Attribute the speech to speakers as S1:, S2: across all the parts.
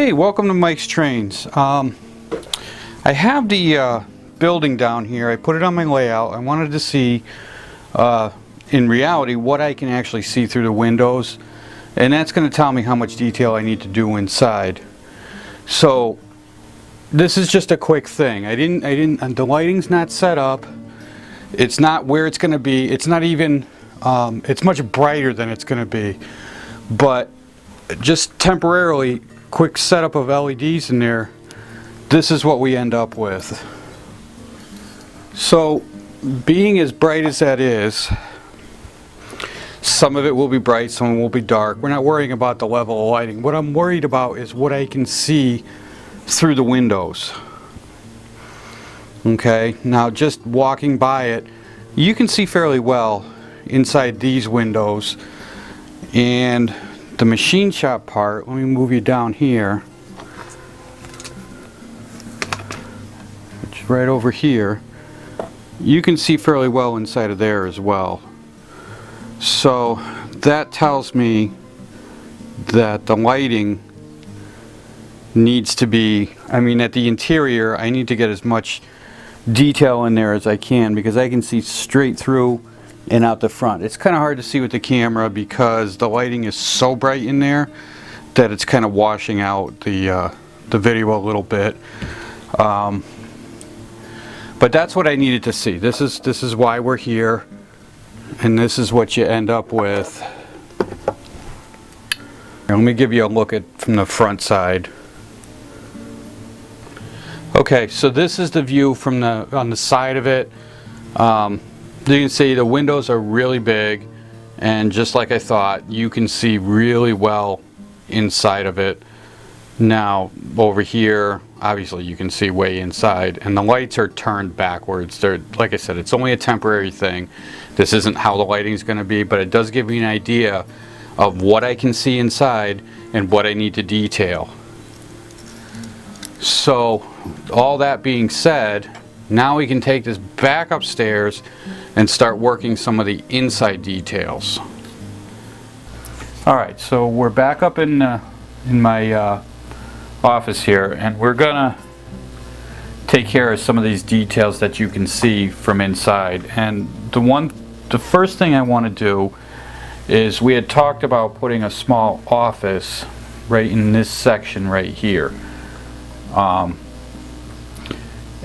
S1: Hey, welcome to Mike's Trains. I have the building down here. I put it on my layout. I wanted to see in reality what I can actually see through the windows, and that's going to tell me how much detail I need to do inside. So this is just a quick thing. The lighting's not set up. It's not where it's going to be. It's not even it's much brighter than it's going to be, but just temporarily, quick setup of LEDs in there, this is what we end up with. So being as bright as that is, some of it will be bright, some will be dark. We're not worrying about the level of lighting. What I'm worried about is what I can see through the windows. Okay, now just walking by it, you can see fairly well inside these windows. And the machine shop part, let me move you down here, which is right over here. You can see fairly well inside of there as well. So that tells me that the lighting needs to be, at the interior, I need to get as much detail in there as I can, because I can see straight through and out the front. It's kind of hard to see with the camera because the lighting is so bright in there that it's kind of washing out the video a little bit. But that's what I needed to see. This is why we're here, and this is what you end up with. Let me give you a look at from the front side. Okay, so this is the view from on the side of it. You can see the windows are really big, and just like I thought, you can see really well inside of it. Now over here, obviously you can see way inside, and the lights are turned backwards. They're, like I said, it's only a temporary thing. This isn't how the lighting is going to be, but it does give me an idea of what I can see inside and what I need to detail. So all that being said, now we can take this back upstairs and start working some of the inside details. Alright, so we're back up in my office here, and we're gonna take care of some of these details that you can see from inside. And the first thing I want to do is, we had talked about putting a small office right in this section right here.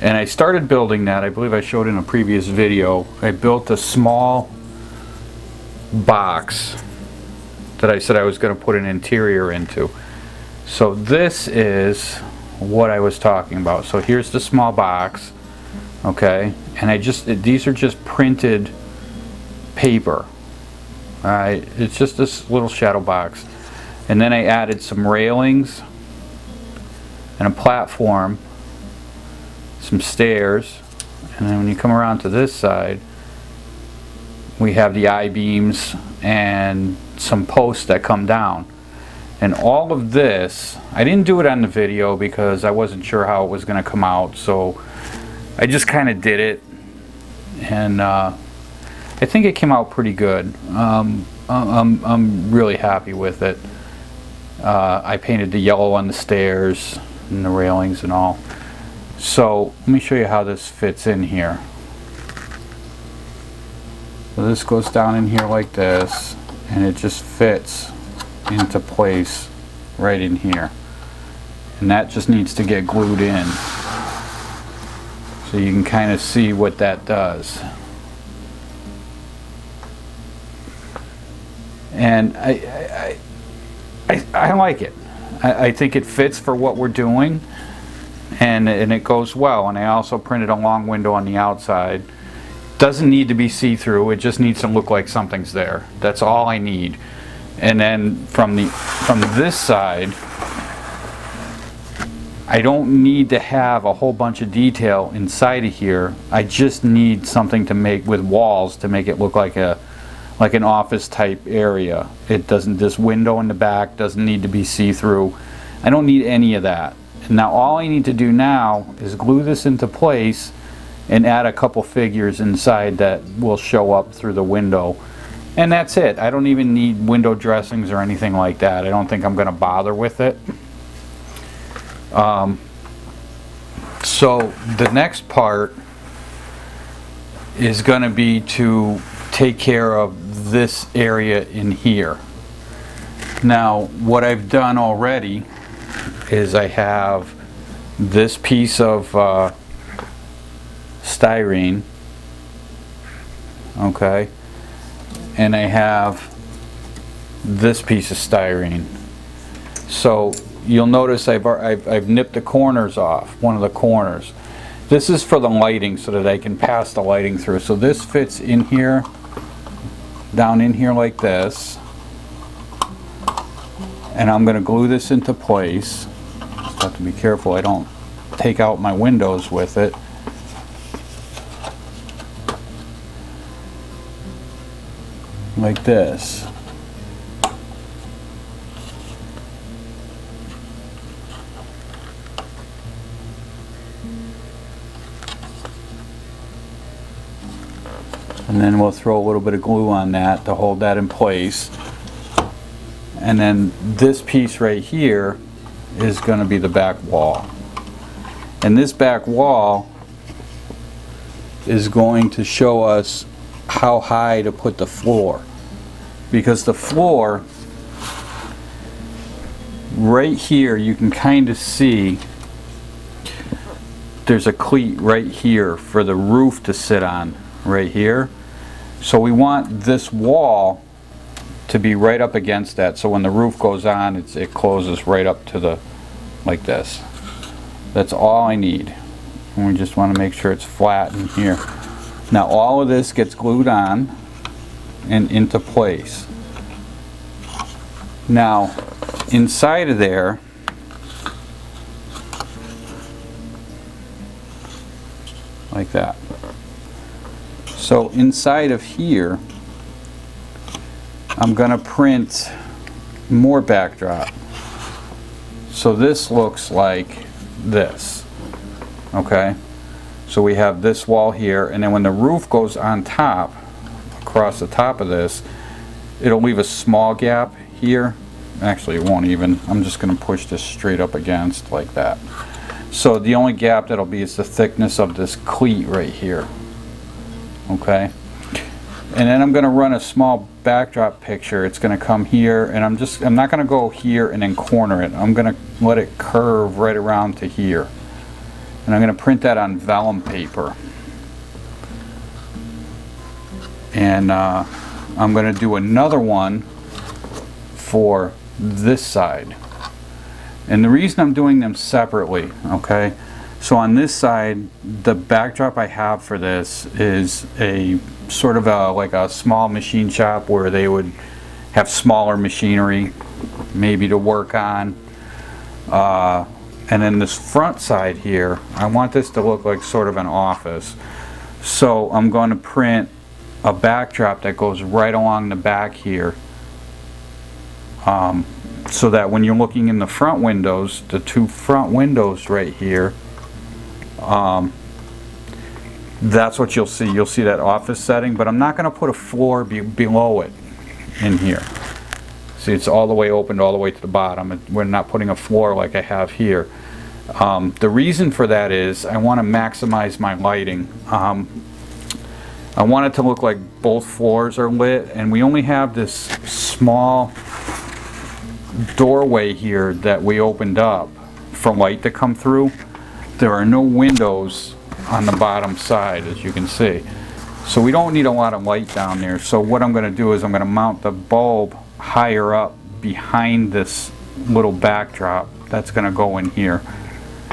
S1: And I started building that. I believe I showed in a previous video. I built a small box that I said I was going to put an interior into. So this is what I was talking about. So here's the small box, okay? And these are just printed paper. Alright, it's just this little shadow box. And then I added some railings and a platform, some stairs, and then when you come around to this side, we have the I-beams and some posts that come down. And all of this, I didn't do it on the video because I wasn't sure how it was going to come out, so I just kind of did it, and I think it came out pretty good. I'm really happy with it. I painted the yellow on the stairs and the railings and all. So let me show you how this fits in here. So this goes down in here like this, and it just fits into place right in here. And that just needs to get glued in, so you can kind of see what that does. And I like it. I think it fits for what we're doing. And it goes well. And I also printed a long window on the outside. Doesn't need to be see-through, it just needs to look like something's there. That's all I need. And then from this side, I don't need to have a whole bunch of detail inside of here. I just need something to make with walls to make it look like an office type area. This window in the back doesn't need to be see-through. I don't need any of that. Now all I need to do now is glue this into place and add a couple figures inside that will show up through the window. And that's it. I don't even need window dressings or anything like that. I don't think I'm going to bother with it. So the next part is going to be to take care of this area in here. Now what I've done already is I have this piece of styrene, okay, and I have this piece of styrene. So you'll notice I've nipped the corners off, one of the corners. This is for the lighting so that I can pass the lighting through. So this fits in here, down in here like this, and I'm going to glue this into place. Just have to be careful I don't take out my windows with it. Like this. And then we'll throw a little bit of glue on that to hold that in place. And then this piece right here is going to be the back wall. And this back wall is going to show us how high to put the floor. Because the floor, right here, you can kind of see there's a cleat right here for the roof to sit on, right here. So we want this wall to be right up against that, so when the roof goes on, it closes right up to the, like this. That's all I need. And we just want to make sure it's flat in here. Now all of this gets glued on and into place. Now inside of there, like that. So inside of here, I'm going to print more backdrop. So this looks like this. Okay? So we have this wall here, and then when the roof goes on top, across the top of this, it'll leave a small gap here. Actually, it won't even. I'm just going to push this straight up against like that. So the only gap that'll be is the thickness of this cleat right here. Okay, and then I'm going to run a small backdrop picture. It's going to come here, and I'm not going to go here and then corner it. I'm going to let it curve right around to here, and I'm going to print that on vellum paper. And I'm going to do another one for this side. And the reason I'm doing them separately, okay, so on this side, the backdrop I have for this is a sort of like a small machine shop where they would have smaller machinery maybe to work on. And then this front side here, I want this to look like sort of an office. So I'm going to print a backdrop that goes right along the back here. So that when you're looking in the front windows, the two front windows right here, that's what you'll see. You'll see that office setting, but I'm not going to put a floor below it in here. See, it's all the way opened all the way to the bottom. We're not putting a floor like I have here. The reason for that is I want to maximize my lighting. I want it to look like both floors are lit, and we only have this small doorway here that we opened up for light to come through. There are no windows on the bottom side, as you can see, so we don't need a lot of light down there. So what I'm going to do is I'm going to mount the bulb higher up behind this little backdrop that's going to go in here,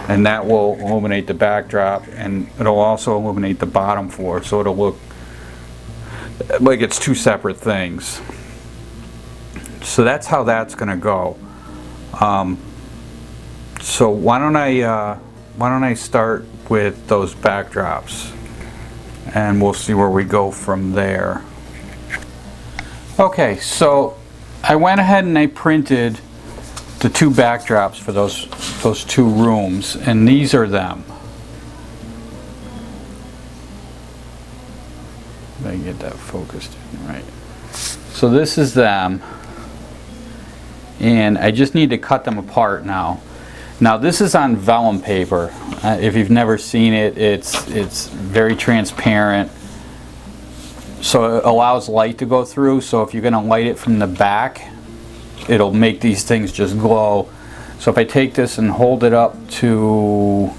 S1: and that will illuminate the backdrop, and it'll also illuminate the bottom floor, so it'll look like it's two separate things. So that's how that's going to go. So why don't I start with those backdrops, and we'll see where we go from there. Okay, so I went ahead and I printed the two backdrops for those two rooms, and these are them. If I can get that focused in right. So this is them, and I just need to cut them apart now. Now this is on vellum paper. If you've never seen it, it's very transparent, so it allows light to go through. So if you're going to light it from the back, it'll make these things just glow. So if I take this and hold it up to,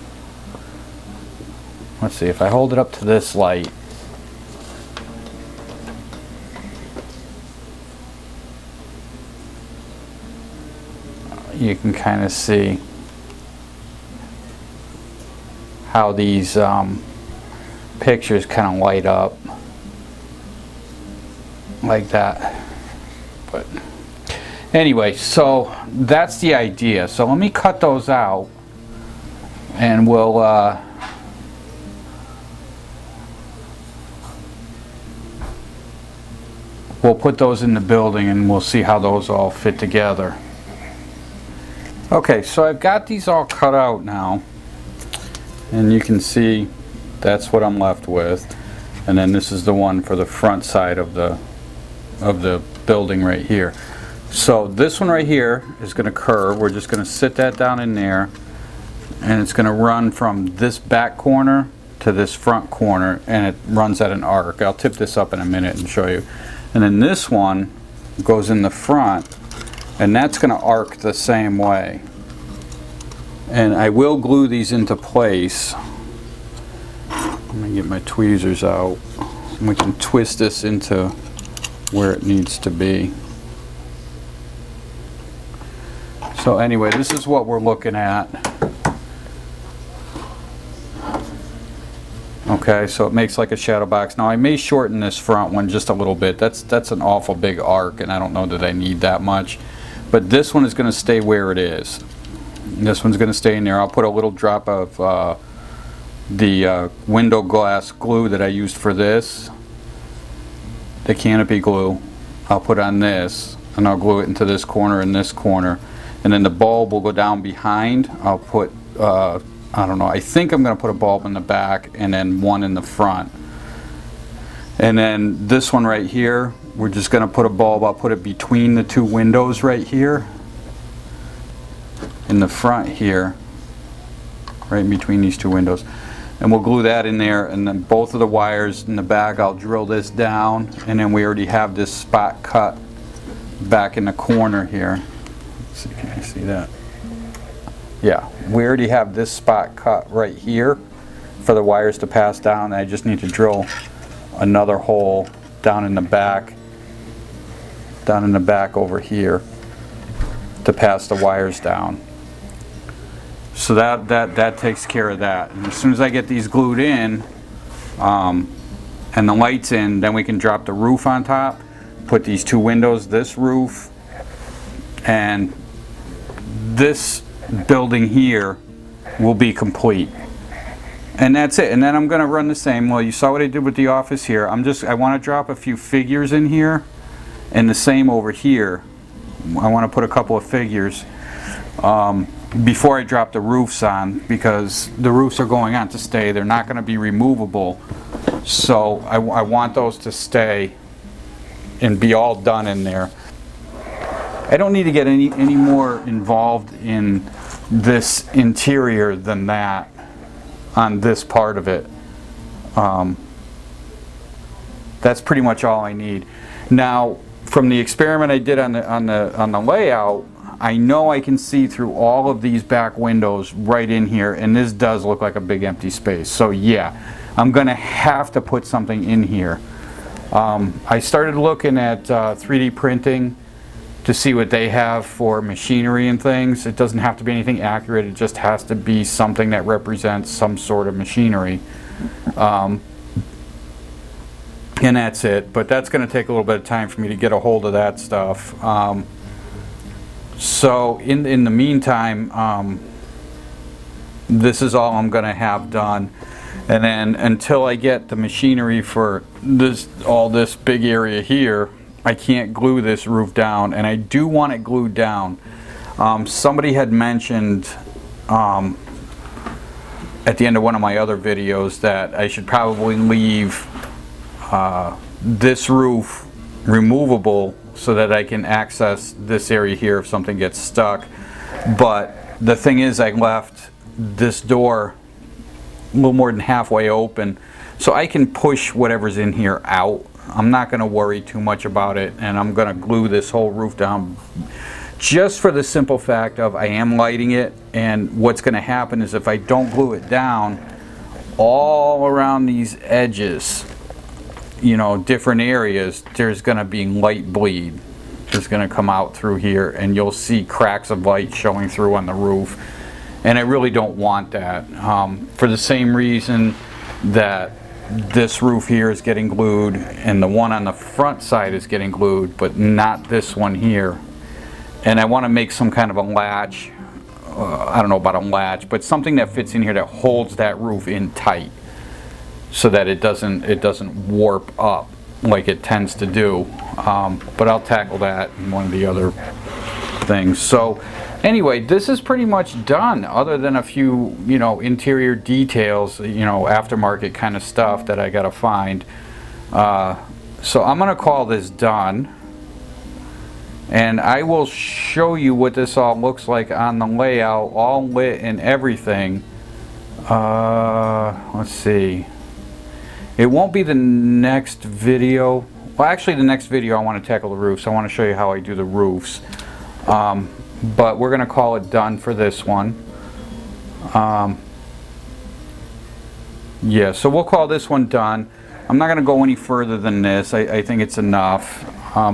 S1: let's see, if I hold it up to this light, you can kind of see how these pictures kind of light up like that. But anyway, so that's the idea. So let me cut those out, and we'll put those in the building, and we'll see how those all fit together. Okay, so I've got these all cut out now, and you can see that's what I'm left with. And then this is the one for the front side of the building right here. So this one right here is going to curve. We're just going to sit that down in there, and it's going to run from this back corner to this front corner, and it runs at an arc. I'll tip this up in a minute and show you. And then this one goes in the front, and that's going to arc the same way. And I will glue these into place. Let me get my tweezers out. And we can twist this into where it needs to be. So anyway, this is what we're looking at. Okay, so it makes like a shadow box. Now I may shorten this front one just a little bit. That's an awful big arc, and I don't know that I need that much. But this one is going to stay where it is. This one's going to stay in there. I'll put a little drop of the window glass glue that I used for this, the canopy glue. I'll put on this, and I'll glue it into this corner and this corner. And then the bulb will go down behind. I'll put, I don't know, I think I'm going to put a bulb in the back and then one in the front. And then this one right here, we're just going to put a bulb. I'll put it between the two windows right here. In the front here, right in between these two windows. And we'll glue that in there, and then both of the wires in the back, I'll drill this down, and then we already have this spot cut back in the corner here. Let's see, can you see that? Yeah, we already have this spot cut right here for the wires to pass down. I just need to drill another hole down in the back over here to pass the wires down. So that takes care of that. And as soon as I get these glued in and the lights in, then we can drop the roof on top, put these two windows, this roof, and this building here will be complete. And that's it. And then I'm going to run the same. Well, you saw what I did with the office here. I want to drop a few figures in here, and the same over here. I want to put a couple of figures before I drop the roofs on, because the roofs are going on to stay. They're not going to be removable. So I want those to stay and be all done in there. I don't need to get any more involved in this interior than that on this part of it. That's pretty much all I need. Now, from the experiment I did on the layout, I know I can see through all of these back windows right in here, and this does look like a big empty space. So yeah, I'm gonna have to put something in here. I started looking at 3D printing to see what they have for machinery and things. It doesn't have to be anything accurate, it just has to be something that represents some sort of machinery. And that's it, but that's going to take a little bit of time for me to get a hold of that stuff. So in the meantime, this is all I'm going to have done, and then until I get the machinery for all this big area here, I can't glue this roof down, and I do want it glued down. Somebody had mentioned at the end of one of my other videos that I should probably leave this roof removable so that I can access this area here if something gets stuck. But The thing is, I left this door a little more than halfway open, so I can push whatever's in here out. I'm not going to worry too much about it, and I'm going to glue this whole roof down just for the simple fact of I am lighting it, and what's going to happen is if I don't glue it down, all around these edges, you know, different areas, there's going to be light bleed. It's going to come out through here, and you'll see cracks of light showing through on the roof, and I really don't want that. For the same reason that this roof here is getting glued and the one on the front side is getting glued, but not this one here. And I want to make some kind of a latch, I don't know about a latch, but something that fits in here that holds that roof in tight so that it doesn't warp up like it tends to do. But I'll tackle that in one of the other things. So anyway, this is pretty much done, other than a few, you know, interior details, you know, aftermarket kind of stuff that I gotta find. So I'm gonna call this done, and I will show you what this all looks like on the layout, all lit and everything. Let's see. It won't be the next video. Well, actually the next video I want to tackle the roofs. I want to show you how I do the roofs. But we're going to call it done for this one. Yeah, so we'll call this one done. I'm not going to go any further than this. I think it's enough.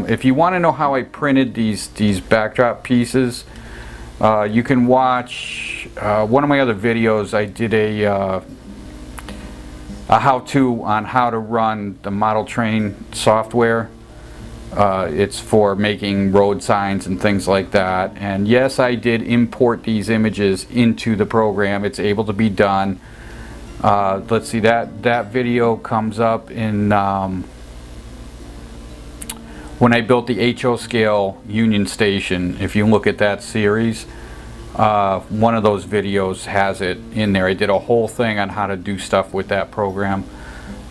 S1: If you want to know how I printed these backdrop pieces, you can watch one of my other videos. I did a how-to on how to run the model train software. It's for making road signs and things like that. And yes, I did import these images into the program. It's able to be done. Let's see, that video comes up in when I built the HO scale Union Station. If you look at that series, one of those videos has it in there. I did a whole thing on how to do stuff with that program.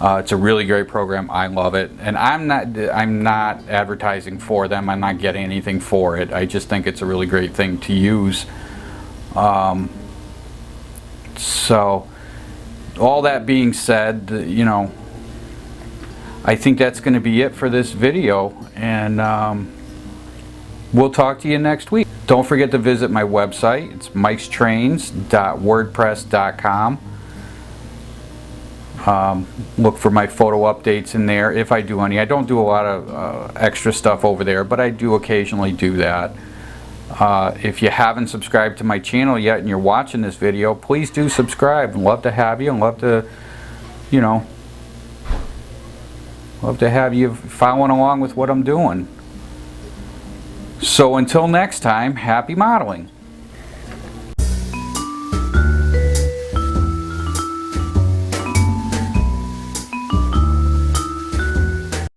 S1: It's a really great program. I love it, and I'm not advertising for them. I'm not getting anything for it. I just think it's a really great thing to use. So all that being said, you know, I think that's going to be it for this video, and we'll talk to you next week. Don't forget to visit my website. It's mikestrains.wordpress.com. Look for my photo updates in there if I do any. I don't do a lot of extra stuff over there, but I do occasionally do that. If you haven't subscribed to my channel yet and you're watching this video, please do subscribe. I'd love to have you, and love to, you know, love to have you following along with what I'm doing. So until next time, happy modeling.